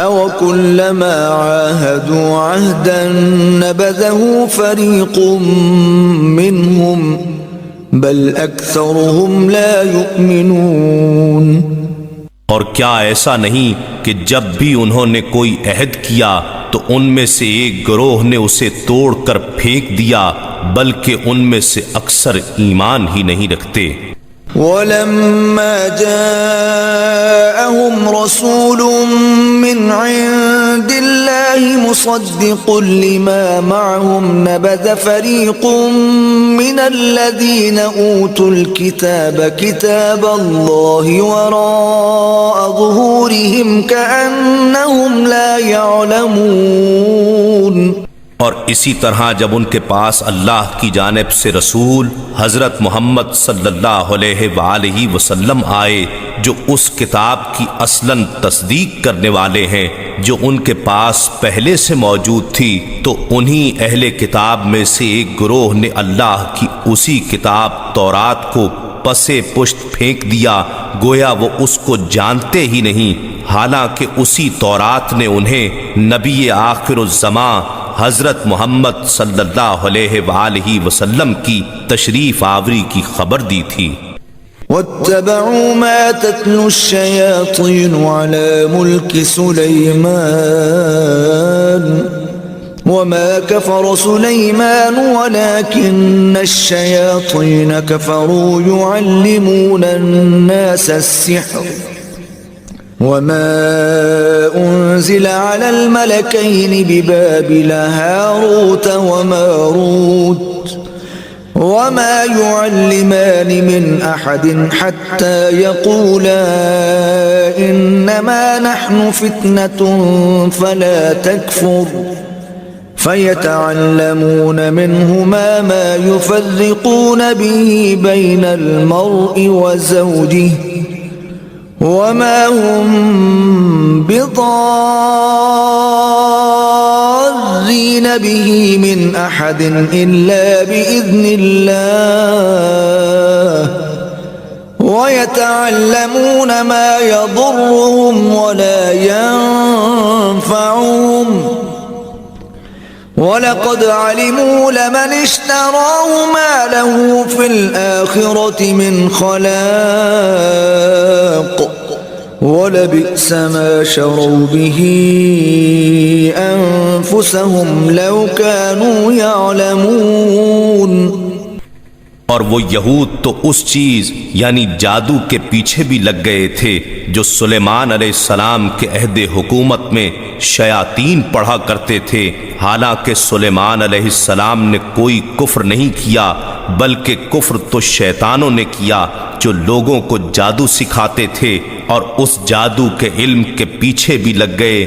أَوَكُلَّمَا عَاهَدُوا عَهْدًا نَبَذَهُ فَرِيقٌ مِّنْهُمْ بَلْ أَكْثَرُهُمْ لَا يُؤْمِنُونَ۔ اور کیا ایسا نہیں کہ جب بھی انہوں نے کوئی عہد کیا تو ان میں سے ایک گروہ نے اسے توڑ کر پھینک دیا، بلکہ ان میں سے اکثر ایمان ہی نہیں رکھتے۔ وَلَمَّا جَاءَهُمْ رَسُولٌ مِّنْ عِندِ اللَّهِ مُصَدِّقٌ لِّمَا مَعَهُمْ نَبَذَ فَرِيقٌ مِّنَ الَّذِينَ أُوتُوا الْكِتَابَ كِتَابَ اللَّهِ وَرَاءَ ظُهُورِهِمْ كَأَنَّهُمْ لَا يَعْلَمُونَ۔ اور اسی طرح جب ان کے پاس اللہ کی جانب سے رسول حضرت محمد صلی اللہ علیہ وآلہ وسلم آئے جو اس کتاب کی اصلاً تصدیق کرنے والے ہیں جو ان کے پاس پہلے سے موجود تھی، تو انہی اہل کتاب میں سے ایک گروہ نے اللہ کی اسی کتاب تورات کو پسے پشت پھینک دیا، گویا وہ اس کو جانتے ہی نہیں، حالانکہ اسی تورات نے انہیں نبی آخر الزمان حضرت محمد صلی اللہ علیہ وآلہ وسلم کی تشریف آوری کی خبر دی تھی۔ وَاتَّبَعُوا مَا تَتْلُو الشَّيَاطِينُ عَلَى مُلْكِ سُلَيْمَانَ وَمَا كَفَرَ سُلَيْمَانُ وَلَكِنَّ الشَّيَاطِينَ كَفَرُوا يُعَلِّمُونَ النَّاسَ السِّحْرَ وَمَا أُنزِلَ عَلَى الْمَلَكَيْنِ بِبَابِلَ هَارُوتَ وَمَارُوتَ وَمَا يُعَلِّمَانِ مِنْ أَحَدٍ حَتَّى يَقُولَا إِنَّمَا نَحْنُ فِتْنَةٌ فَلَا تَكْفُرْ فَيَتَعَلَّمُونَ مِنْهُمَا مَا يُفَرِّقُونَ بِهِ بَيْنَ الْمَرْءِ وَزَوْجِهِ وَمَا هُمْ بِضَارِّينَ بِهِ مِنْ أَحَدٍ إِلَّا بِإِذْنِ اللَّهِ وَيَتَعَلَّمُونَ مَا يَضُرُّهُمْ وَلَا يَنفَعُهُمْ وَلَقَدْ عَلِمُوا لَمَنِ اشْتَرَاهُ مَا لَهُ فِي الْآخِرَةِ مِنْ خَلَاقٍ وَلَبِئْسَ مَا شَرَوْا بِهِ أَنفُسَهُمْ لَوْ كَانُوا يَعْلَمُونَ۔ اور وہ یہود تو اس چیز یعنی جادو کے پیچھے بھی لگ گئے تھے جو سلیمان علیہ السلام کے عہد حکومت میں شیاطین پڑھا کرتے تھے، حالانکہ سلیمان علیہ السلام نے کوئی کفر نہیں کیا، بلکہ کفر تو شیطانوں نے کیا جو لوگوں کو جادو سکھاتے تھے، اور اس جادو کے علم کے پیچھے بھی لگ گئے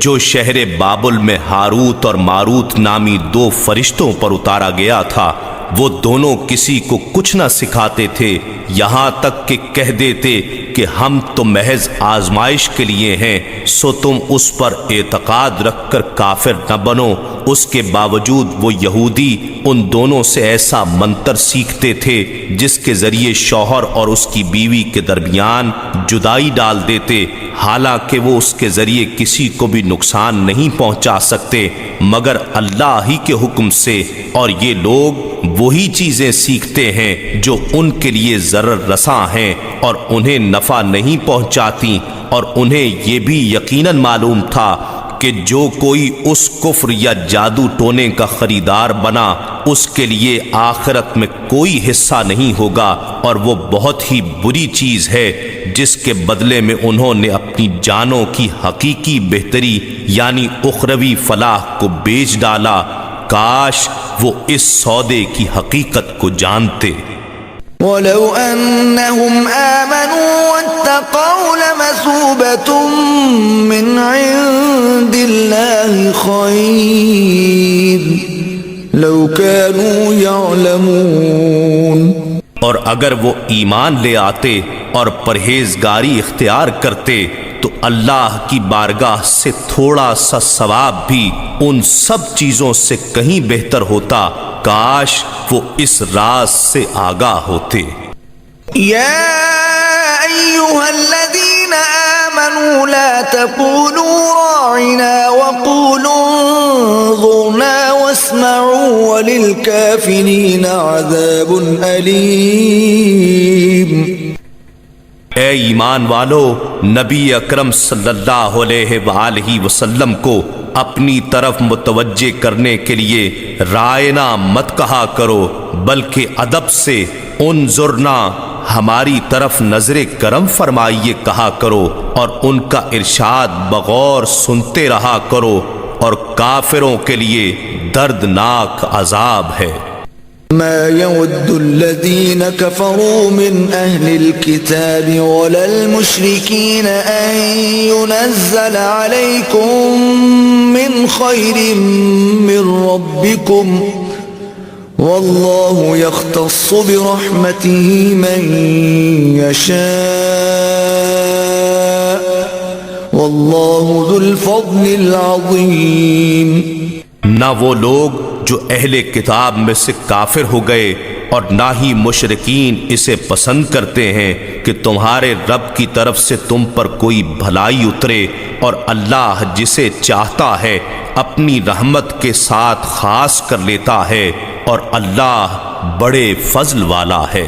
جو شہر بابل میں ہاروت اور ماروت نامی دو فرشتوں پر اتارا گیا تھا۔ وہ دونوں کسی کو کچھ نہ سکھاتے تھے، یہاں تک کہ کہہ دیتے کہ ہم تو محض آزمائش کے لیے ہیں، سو تم اس پر اعتقاد رکھ کر کافر نہ بنو۔ اس کے باوجود وہ یہودی ان دونوں سے ایسا منتر سیکھتے تھے جس کے ذریعے شوہر اور اس کی بیوی کے درمیان جدائی ڈال دیتے، حالانکہ وہ اس کے ذریعے کسی کو بھی نقصان نہیں پہنچا سکتے مگر اللہ ہی کے حکم سے، اور یہ لوگ وہی چیزیں سیکھتے ہیں جو ان کے لیے ضرر رساں ہیں اور انہیں نفع نہیں پہنچاتی، اور انہیں یہ بھی یقیناً معلوم تھا کہ جو کوئی اس کفر یا جادو ٹونے کا خریدار بنا اس کے لیے آخرت میں کوئی حصہ نہیں ہوگا، اور وہ بہت ہی بری چیز ہے جس کے بدلے میں انہوں نے اپنی جانوں کی حقیقی بہتری یعنی اخروی فلاح کو بیچ ڈالا۔ کاش وہ اس سودے کی حقیقت کو جانتے۔ وَلَوْ أَنَّهُمْ آمَنُوا وَاتَّقَوْا لَمَثُوبَةٌ مِّنْ عِندِ اللَّهِ خَيْرٌ لَوْ كَانُوا يَعْلَمُونَ۔ اور اگر وہ ایمان لے آتے اور پرہیزگاری اختیار کرتے تو اللہ کی بارگاہ سے تھوڑا سا ثواب بھی ان سب چیزوں سے کہیں بہتر ہوتا، کاش وہ اس راز سے آگاہ ہوتے۔ یا أيها الذين آمنوا لا تقولوا راعنا وقولوا انظرنا واسمعوا وللكافرين عذاب أليم۔ اے ایمان والو، نبی اکرم صلی اللہ علیہ وآلہ وسلم کو اپنی طرف متوجہ کرنے کے لیے رائنا مت کہا کرو، بلکہ ادب سے انظرنا، ہماری طرف نظر کرم فرمائیے کہا کرو، اور ان کا ارشاد بغور سنتے رہا کرو، اور کافروں کے لیے دردناک عذاب ہے۔ ما يود الذين كفروا من أهل الكتاب ولا المشركين أن ينزل عليكم من خير من ربكم والله يختص برحمته من يشاء والله ذو الفضل العظيم۔ نہ وہ لوگ جو اہل کتاب میں سے کافر ہو گئے اور نہ ہی مشرکین اسے پسند کرتے ہیں کہ تمہارے رب کی طرف سے تم پر کوئی بھلائی اترے، اور اللہ جسے چاہتا ہے اپنی رحمت کے ساتھ خاص کر لیتا ہے، اور اللہ بڑے فضل والا ہے۔